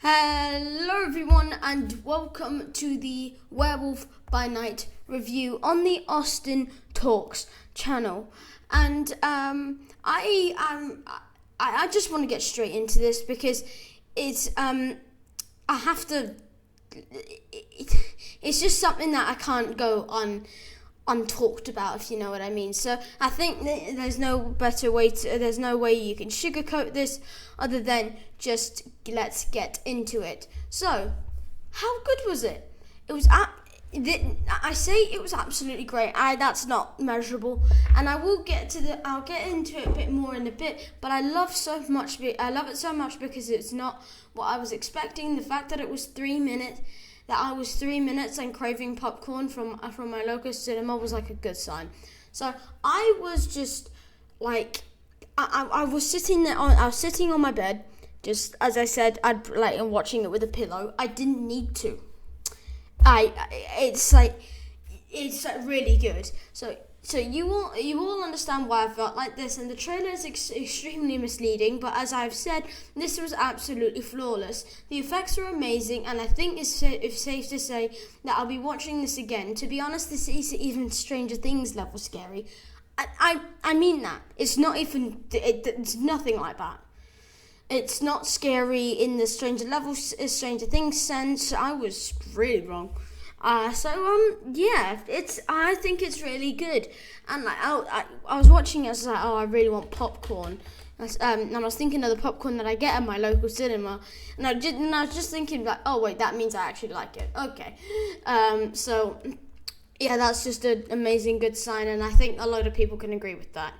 Hello everyone and welcome to the Werewolf by Night review on the AustinTalks channel. And I just want to get straight into this because it's it's just something that I can't go untalked about, if you know what I mean. So I think there's no way you can sugarcoat this other than just let's get into it. So, how good was it? It was I say it was absolutely great. That's not measurable, and I'll get into it a bit more in a bit. But I love it so much because it's not what I was expecting. The fact that it was 3 minutes. That I was 3 minutes and craving popcorn from my local cinema was like a good sign. So I was just like, I was sitting there. I was sitting on my bed, just as I said. I'd like watching it with a pillow. I didn't need to. It's really good. So you all understand why I felt like this, and the trailer is extremely misleading, but as I've said, this was absolutely flawless. The effects are amazing, and I think it's safe to say that I'll be watching this again. To be honest, this is even Stranger Things level scary. I mean that. It's not even, it's nothing like that. It's not scary in the Stranger Things sense. I was really wrong. I think it's really good. And like I was watching it, I was like, I really want popcorn. And I was thinking of the popcorn that I get at my local cinema, and I was just thinking like, oh wait, that means I actually like it. Okay, that's just an amazing good sign, and I think a lot of people can agree with that.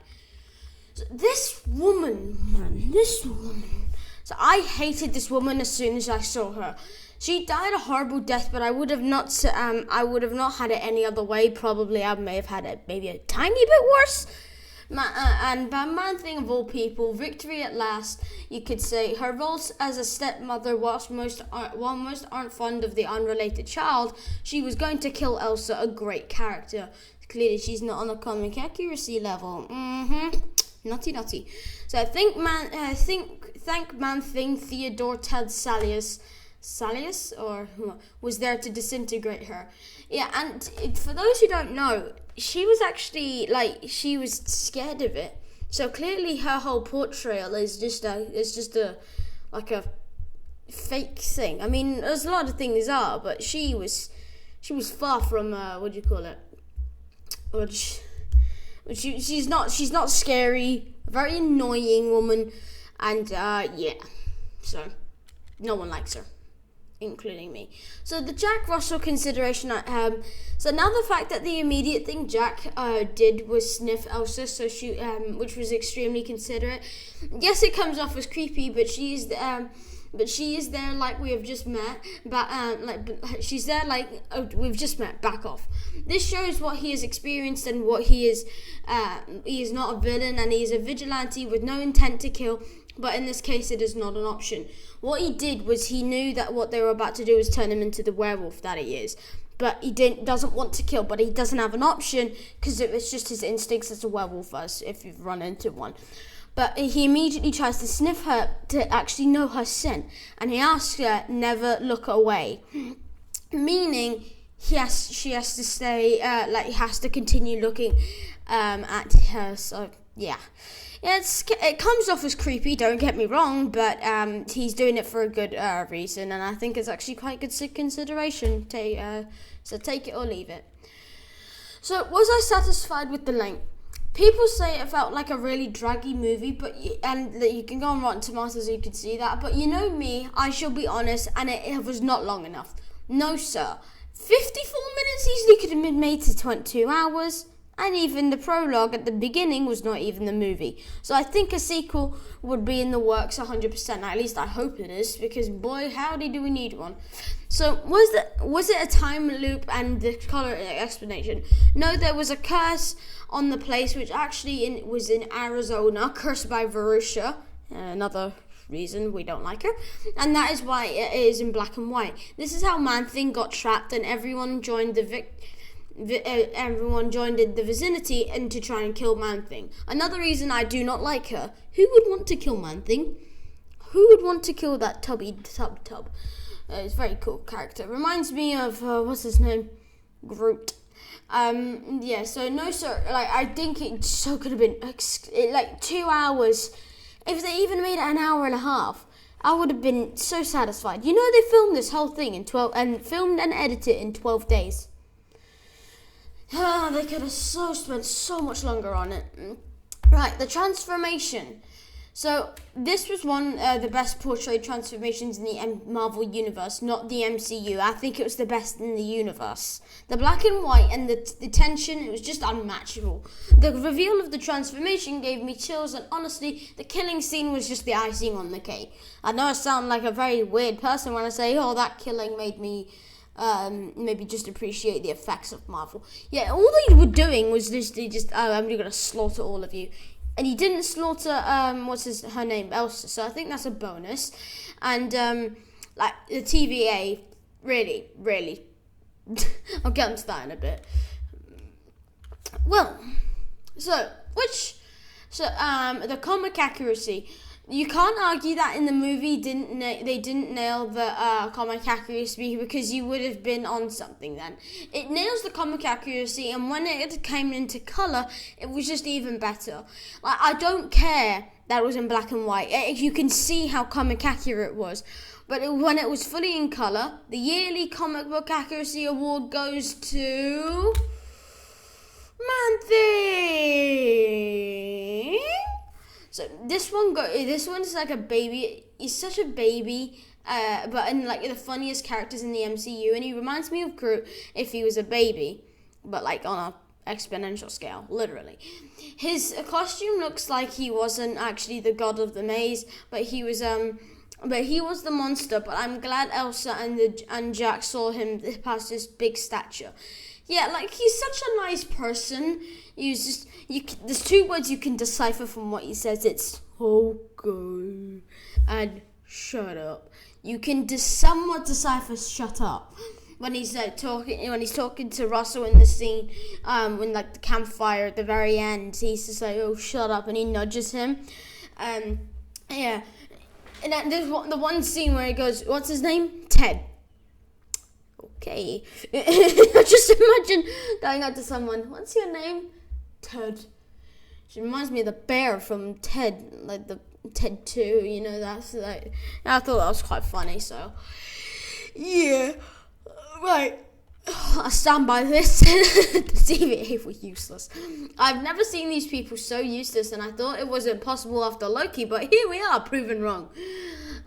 So this woman. So I hated this woman as soon as I saw her. She died a horrible death, but I would have not had it any other way. Probably I may have had it maybe a tiny bit worse. And by Man-Thing of all people, victory at last, you could say. Her role as a stepmother, while most aren't fond of the unrelated child, she was going to kill Elsa, a great character. Clearly, she's not on a comic accuracy level. Naughty. So I think thank Man-Thing Theodore Ted Salius was there to disintegrate her. Yeah, and for those who don't know, she was actually she was scared of it. So clearly her whole portrayal is just a fake thing. I mean, there's a lot of things are, but she was far from she's not scary, a very annoying woman, and so no one likes her, including me. So the Jack Russell consideration, so now the fact that the immediate thing Jack did was sniff Elsa, so she, which was extremely considerate. Yes, it comes off as creepy, but she is there like we have just met. She's there like, oh, we've just met. Back off. This shows what he has experienced and what he is. He is not a villain, and he is a vigilante with no intent to kill. But in this case, it is not an option. What he did was he knew that what they were about to do was turn him into the werewolf that he is. But he doesn't want to kill, but he doesn't have an option because it was just his instincts as a werewolf, as if you've run into one. But he immediately tries to sniff her to actually know her scent. And he asks her, never look away. Meaning, she has to stay, he has to continue looking at her. So, yeah. It comes off as creepy, don't get me wrong, but he's doing it for a good reason, and I think it's actually quite good consideration. So take it or leave it. So was I satisfied with the length? People say it felt like a really draggy movie, and that you can go on Rotten Tomatoes, you can see that. But you know me, I shall be honest, and it was not long enough. No, sir. 54 minutes easily could have been made to 22 hours. And even the prologue at the beginning was not even the movie. So I think a sequel would be in the works 100%. At least I hope it is, because boy, howdy do we need one. So was it a time loop and the color explanation? No, there was a curse on the place, which actually was in Arizona, cursed by Verusha, another reason we don't like her, and that is why it is in black and white. This is how Man-Thing got trapped, and everyone joined the vicinity and to try and kill Man-Thing. Another reason I do not like her. Who would want to kill Man-Thing? who would want to kill that tubby tub? It's a very cool character. Reminds me of what's his name, Groot. Yeah. So no, sir. Like I think it so could have been like 2 hours. If they even made it an hour and a half, I would have been so satisfied. You know, they filmed this whole thing in 12 and filmed and edited it in 12 days. They could have spent so much longer on it. Right, the transformation. So this was one of the best portrayed transformations in the Marvel universe, not the MCU. I think it was the best in the universe. The black and white and the tension, it was just unmatchable. The reveal of the transformation gave me chills, and honestly, the killing scene was just the icing on the cake. I know I sound like a very weird person when I say, oh, that killing made me maybe just appreciate the effects of Marvel. Yeah, all they were doing was I'm going to slaughter all of you. And he didn't slaughter, her name, Elsa, so I think that's a bonus. And, like, the TVA, really, I'll get into that in a bit. Well, the comic accuracy. You can't argue that in the movie they didn't nail the comic accuracy, because you would have been on something then. It nails the comic accuracy, and when it came into colour, it was just even better. Like, I don't care that it was in black and white. You can see how comic accurate it was. But when it was fully in colour, the yearly comic book accuracy award goes to Man-Thing. So this one's like a baby. He's such a baby, but in like the funniest characters in the MCU, and he reminds me of Groot if he was a baby, but like on a exponential scale, literally. His costume looks like he wasn't actually the god of the maze, but he was the monster. But I'm glad Elsa and Jack saw him past his big stature. Yeah, like, he's such a nice person. There's 2 words you can decipher from what he says. It's okay and shut up. You can somewhat decipher shut up when he's talking to Russell in the scene, when like the campfire at the very end. He's just like, oh, shut up, and he nudges him. Yeah, and then there's the one scene where he goes, what's his name? Ted. Okay. Just imagine going up to someone, what's your name? Ted. She reminds me of the bear from Ted, like the Ted 2, you know, that's like, I thought that was quite funny, so, yeah, right, I stand by this. The TVA were useless. I've never seen these people so useless, and I thought it was impossible after Loki, but here we are, proven wrong.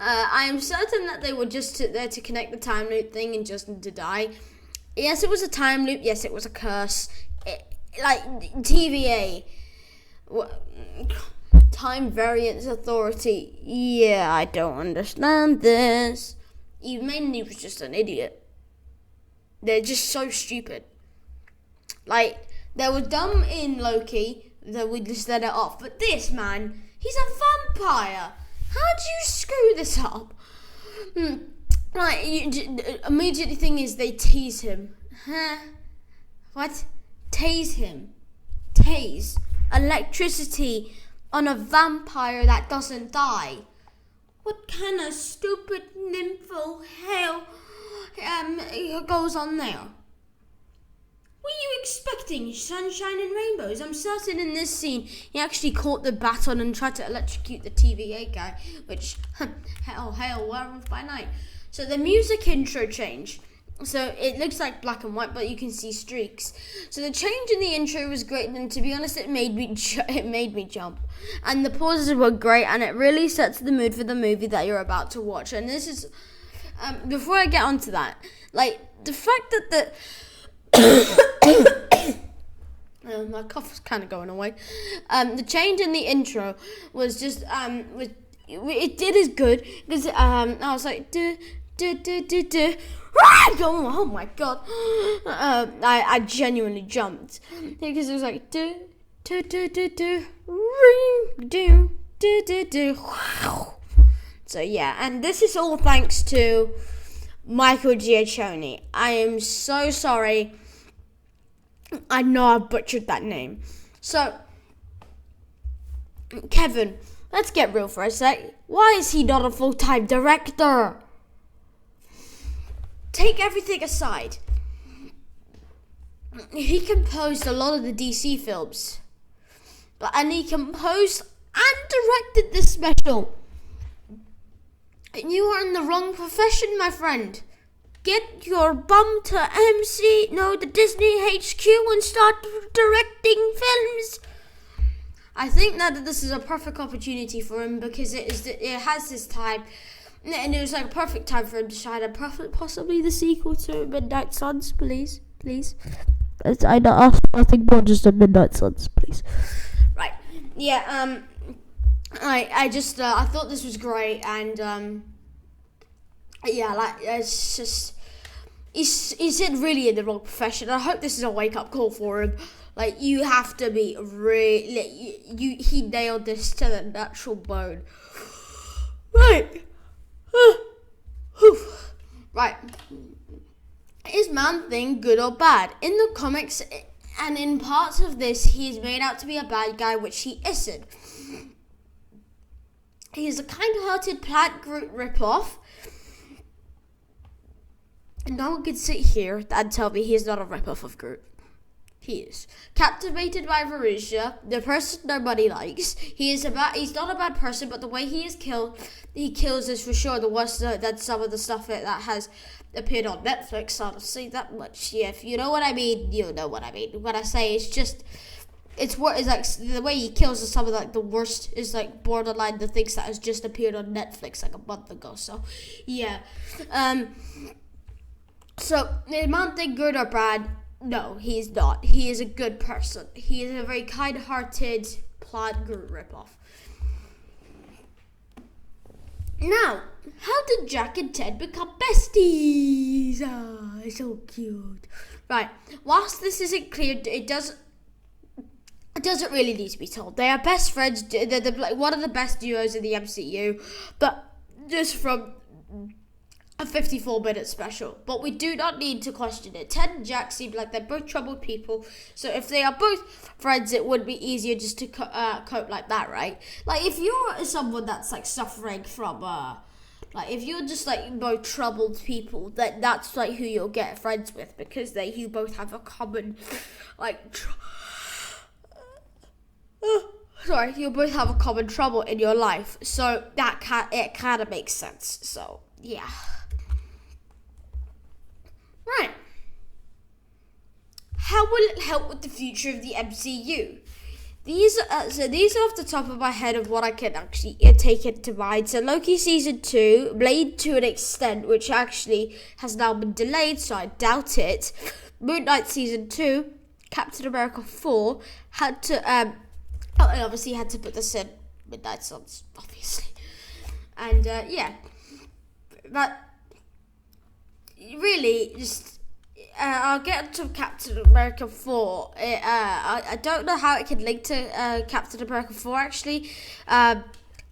I am certain that they were just there to connect the time loop thing and just to die. Yes, it was a time loop. Yes, it was a curse. Like, TVA. Time Variance Authority. Yeah, I don't understand this. He mainly was just an idiot. They're just so stupid. Like, they were dumb in Loki, that we just let it off. But this man, he's a vampire. How'd you screw this up? Like, immediately thing is they tease him. Huh? What? Tase him. Tase. Electricity on a vampire that doesn't die. What kind of stupid nympho hell goes on there? Were you expecting sunshine and rainbows? I'm certain in this scene he actually caught the baton and tried to electrocute the TVA guy, which, hail, werewolf by night. So the music intro changed. So it looks like black and white, but you can see streaks. So the change in the intro was great, and to be honest, it made me jump. And the pauses were great, and it really sets the mood for the movie that you're about to watch. And this is, before I get onto that, like, the fact that my cough is kind of going away. The change in the intro was just it did as good, because I was like oh my god, I genuinely jumped because it was like so yeah, and this is all thanks to Michael Giacchino. I am so sorry. I know I butchered that name. So, Kevin, let's get real for a sec. Why is he not a full-time director? Take everything aside. He composed a lot of the DC films. And he composed and directed this special. And you are in the wrong profession, my friend. Get your bum to the Disney HQ and start directing films. I think that this is a perfect opportunity for him because it has his time. And it was like a perfect time for him to shine and possibly the sequel to Midnight Suns, please. I ask nothing more, just a Midnight Suns, please. Right. Yeah, I thought this was great, and it's just he's in really in the wrong profession. I hope this is a wake up call for him. Like, you have to be really he nailed this to the natural bone. Right. Right. Is Man-Thing good or bad? In the comics and in parts of this, he is made out to be a bad guy, which he isn't. He is a kind-hearted Plant Groot ripoff. And no one can sit here and tell me he is not a ripoff of Groot. He is. Captivated by Verusia, the person nobody likes. He's not a bad person, but the way he kills is for sure the worst than some of the stuff that has appeared on Netflix. Honestly, that much. Yeah, if you know what I mean, you know what I mean. What I say is just, it's like the way he kills is some of like the worst, is like borderline the things that has just appeared on Netflix like a month ago. So, yeah. So, is Man-Thing good or bad? No, he is not. He is a good person. He is a very kind-hearted Plant Groot ripoff. Now, how did Jack and Ted become besties? Ah, oh, so cute. Right. Whilst this isn't clear, it doesn't really need to be told. They are best friends. They're one of the best duos in the MCU, but just from a 54-minute special. But we do not need to question it. Ted and Jack seem like they're both troubled people, so if they are both friends, it would be easier just to cope like that, right? Like, if you're someone that's like suffering from like, if you're just like both troubled people, that's like who you'll get friends with, because you both have a common you'll both have a common trouble in your life, so it kind of makes sense. So yeah. Right. How will it help with the future of the MCU? These are off the top of my head of what I can actually take into mind. So Loki Season 2, Blade to an extent, which actually has now been delayed, so I doubt it. Moon Knight Season 2, Captain America 4, had to, I obviously had to put this in Midnight Suns, obviously. And, yeah. But really, just I'll get to Captain America 4. I don't know how it can link to Captain America 4, actually. I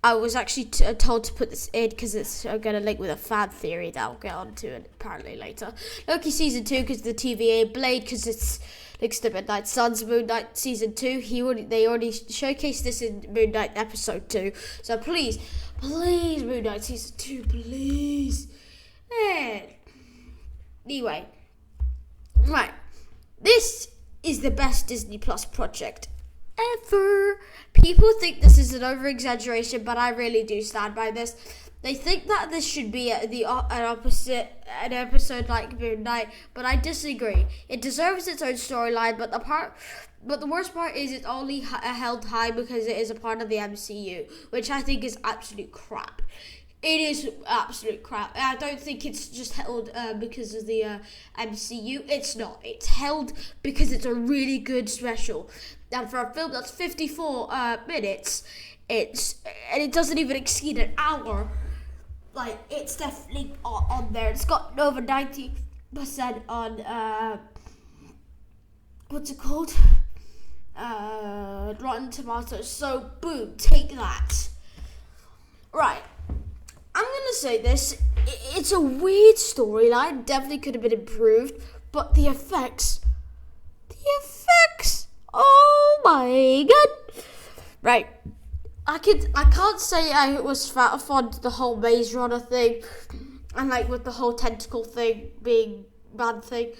was actually told to put this in because it's going to link with a fan theory that I'll get onto it apparently later. Loki Season 2 because the TVA, Blade because it's links to Midnight Suns, Moon Knight Season 2. They already showcased this in Moon Knight Episode 2. So please, Moon Knight Season 2, please. Anyway, right, this is the best Disney Plus project ever. People think this is an over-exaggeration, but I really do stand by this. They think that this should be an episode like Moon Knight, but I disagree. It deserves its own storyline, but the worst part is it's only held high because it is a part of the MCU, which I think is absolute crap. It is absolute crap. I don't think it's just held because of the MCU. It's not. It's held because it's a really good special. And for a film that's 54 minutes, it doesn't even exceed an hour. Like, it's definitely on there. It's got over 90% on what's it called? Rotten Tomatoes. So boom, take that. Right. I'm going to say this, it's a weird storyline, definitely could have been improved, but the effects, oh my god. Right, I can't say I was fond of the whole Maze Runner thing, and like with the whole tentacle thing being bad thing.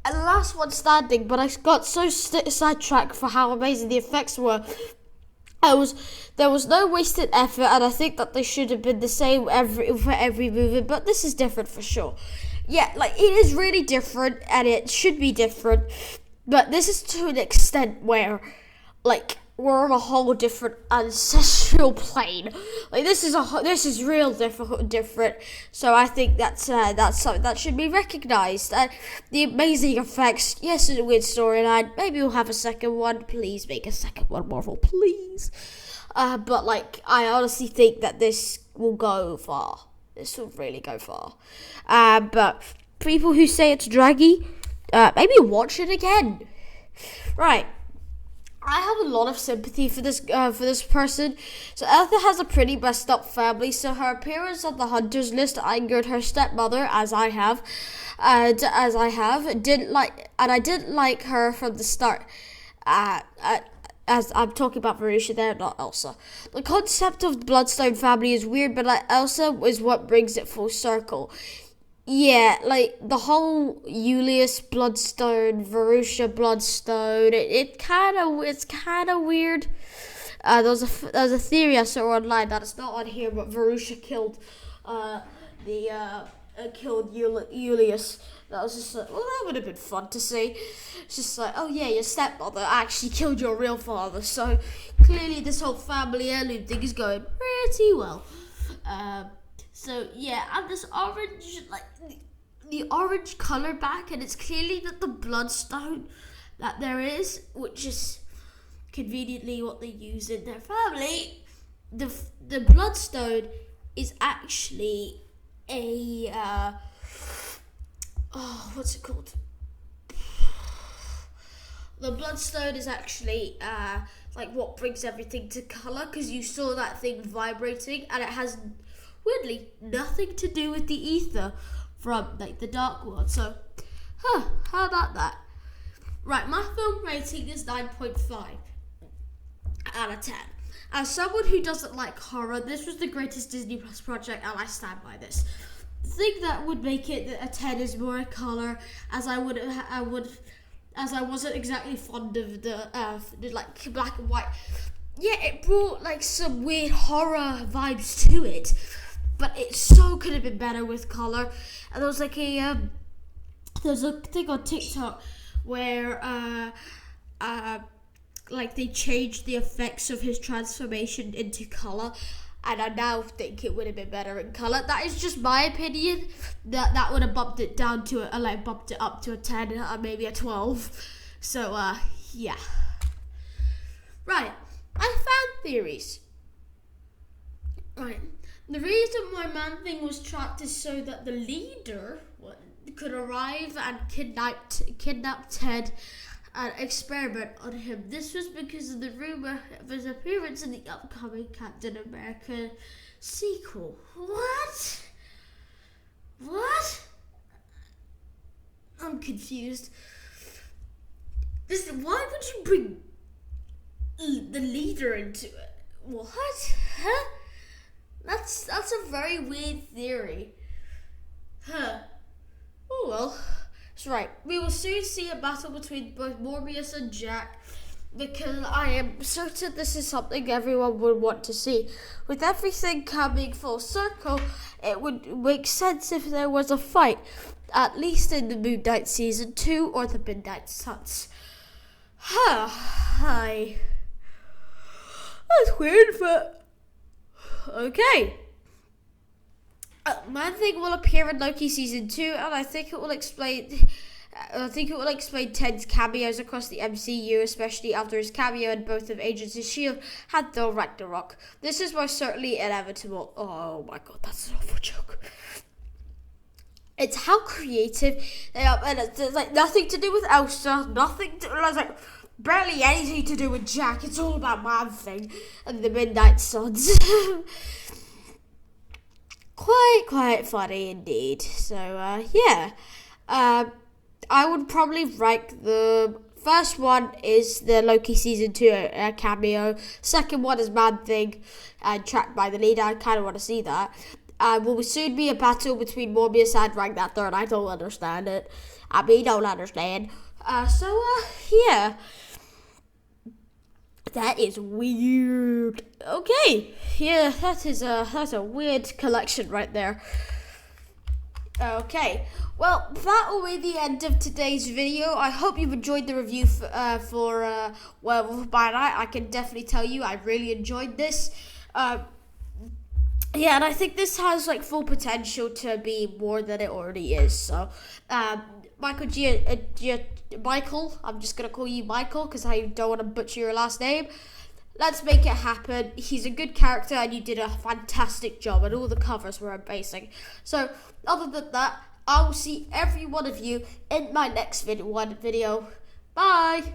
And the last one standing, but I got so sidetracked for how amazing the effects were. There was no wasted effort, and I think that they should have been the same for every movie, but this is different for sure. Yeah, like, it is really different, and it should be different, but this is to an extent where, like, we're on a whole different ancestral plane. Like, this is real different. So I think that's something that should be recognized. The amazing effects. Yes, it's a weird storyline. Maybe we'll have a second one. Please make a second one, Marvel, please. But like, I honestly think that this will go far. This will really go far. But people who say it's draggy, maybe watch it again. Right. I have a lot of sympathy for this person. So Elsa has a pretty messed up family, so her appearance on the Hunters list angered her stepmother, as I have. I didn't like her from the start. As I'm talking about Marusha there, not Elsa. The concept of the Bloodstone family is weird, but like, Elsa is what brings it full circle. Yeah, like the whole Julius Bloodstone, Verusha Bloodstone, it's kind of weird. There was a theory I saw online that it's not on here, but Verusha killed Julius. That was just like, well, that would have been fun to see. It's just like, oh yeah, your stepmother actually killed your real father. So clearly, this whole family heirloom thing is going pretty well. So yeah, and this orange, like the orange color back, and it's clearly that the bloodstone that there is, which is conveniently what they use in their family. The bloodstone is actually a what's it called? The bloodstone is actually like what brings everything to color, because you saw that thing vibrating, and it has weirdly nothing to do with the ether from like the Dark World. So, how about that? Right, my film rating is 9.5 out of 10. As someone who doesn't like horror, this was the greatest Disney Plus project, and I stand by this. The thing that would make it a 10 is more color, as I wasn't exactly fond of the like black and white. Yeah, it brought like some weird horror vibes to it, but it so could have been better with color. And there was like there's a thing on TikTok where like they changed the effects of his transformation into color, and I now think it would have been better in color. That is just my opinion. That would have bumped it down to bumped it up to a 10 or maybe a 12. So yeah. Right, I found theories. Right, the reason why Man-Thing was trapped is so that the leader could arrive and kidnap Ted and experiment on him. This was because of the rumor of his appearance in the upcoming Captain America sequel. What? I'm confused. Why would you bring the leader into it? What? Huh? That's a very weird theory. Huh. Oh well. That's right. We will soon see a battle between both Morbius and Jack, because I am certain this is something everyone would want to see. With everything coming full circle, it would make sense if there was a fight, at least in the Moon Knight Season 2 or the Midnight Suns. Hi. That's weird, but okay. Man-Thing will appear in Loki Season 2, and I think it will explain Ted's cameos across the MCU, especially after his cameo in both of Agents of S.H.I.E.L.D. had Thor Ragnarok. This is most certainly inevitable. Oh my god, that's an awful joke. It's how creative they are, and it's like nothing to do with Elsa, barely anything to do with Jack. It's all about Man-Thing and the Midnight Suns. Quite funny indeed. So yeah, I would probably rank the First one is the Loki season 2 cameo. Second one is Man Thing and Trapped by the Leader. I kind of want to see that. Will soon be a battle between Morbius and Ragnar Thor. I don't understand it. Don't understand. Yeah. That is weird. Okay. Yeah, that's a weird collection right there. Okay, well, that will be the end of today's video. I hope you've enjoyed the review for Werewolf by Night. I can definitely tell you I really enjoyed this. Yeah, and I think this has like full potential to be more than it already is. So, Michael, I'm just gonna call you Michael because I don't want to butcher your last name. Let's make it happen. He's a good character and you did a fantastic job and all the covers were amazing. So, other than that, I will see every one of you in my next video. Bye!